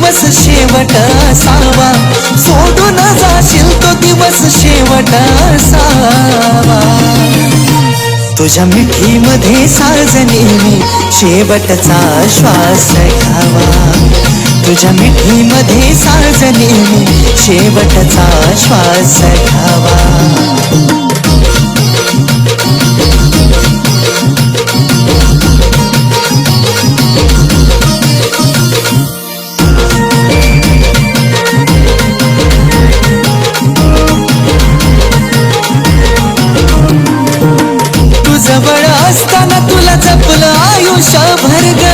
दिवस शेवट असावा, सोडून जाशील तो दिवस शेवट असावा. तुझ्या मिठीमध्ये साजनी मी शेवटचा श्वास घ्यावा. तुझ्या मिठीमध्ये साजनी मी शेवटचा श्वास घ्यावा. जवळ असताना तुला जपलं आयुष्यभर ग,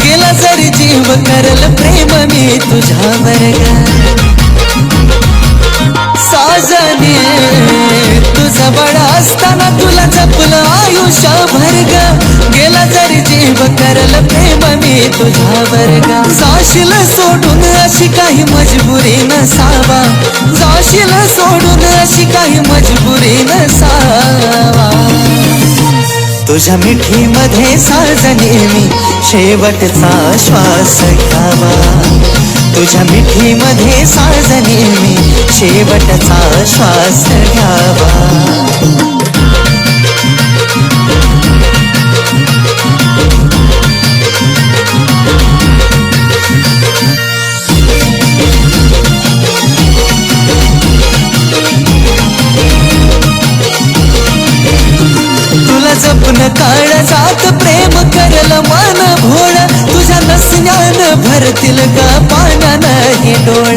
गेला जरी जीव करल प्रेम मी तुझ्यावर ग. साजने तू जवळ असताना तुला जपलं आयुष्यभर ग, गेला जरी जीव करल प्रेम मी तुझ्यावर ग. जाशील सोडून अशी काही मजबुरी नसावा, जाशील सोडून अशी काही मजबुरी नसावा. तुझ्या मिठीमध्ये साजनी मी शेवटचा श्वास घ्यावा. तुझ्या मिठीमध्ये साजनी मी शेवटचा श्वास घ्यावा. जपून काळजात प्रेम करल मन भोळ, तुझ्या नसण्यानं भरतील ग पाण्यानं हे डोळ.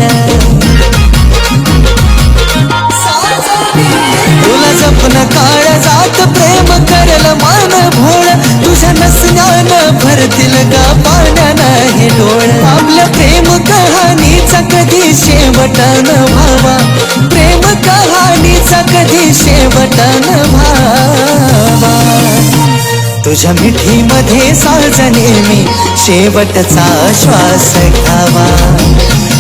तुला जपून काळजात प्रेम करल मन भोळ, तुझ्या नसण्यानं भरतील ग पाण्यानं हे डोळ. आपल्या प्रेम कहाणीचा कधी शेवट न व्हावा, प्रेम कहाणीचा कधी शेवट न व्हावा. तुझ्या मिठीमध्ये साजनी मी शेवटचा श्वास घ्यावा.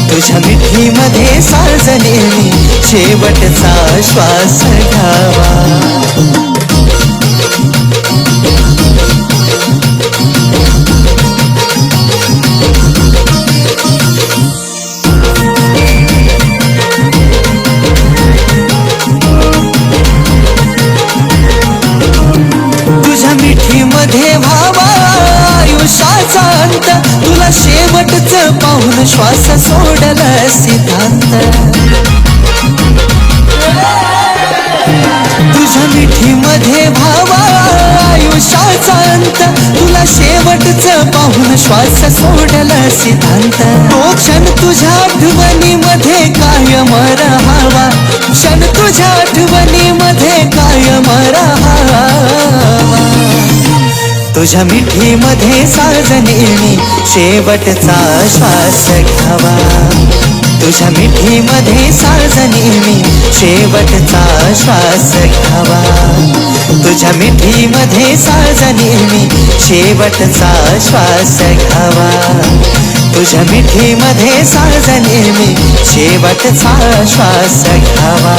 तुझ्या मिठीमध्ये साजनी मी शेवटचा श्वास घ्यावा. मिठीमध्ये व्हावा आयुष्याचा अंत, तुला शेवटचं पाहून श्वास सोडल सिद्धांत. तुझ्या मिठीमध्ये व्हावा आयुष्याचा अंत, तुला शेवटचं पाहून श्वास सोडल सिद्धांत. तो क्षण तुझ्या आठवणीमध्ये कायम राहावा, क्षण तुझ्या आठवणीमध्ये कायम राहावा. तुझ्या मिठीमध्ये साजनी मी शेवटचा श्वास घ्यावा. तुझ्या मिठीमध्ये साजनी मी शेवटचा श्वास घ्यावा. तुझ्या मिठीमध्ये साजनी मी शेवटचा श्वास घ्यावा. तुझ्या मिठीमध्ये साजनी मी शेवटचा श्वास घ्यावा.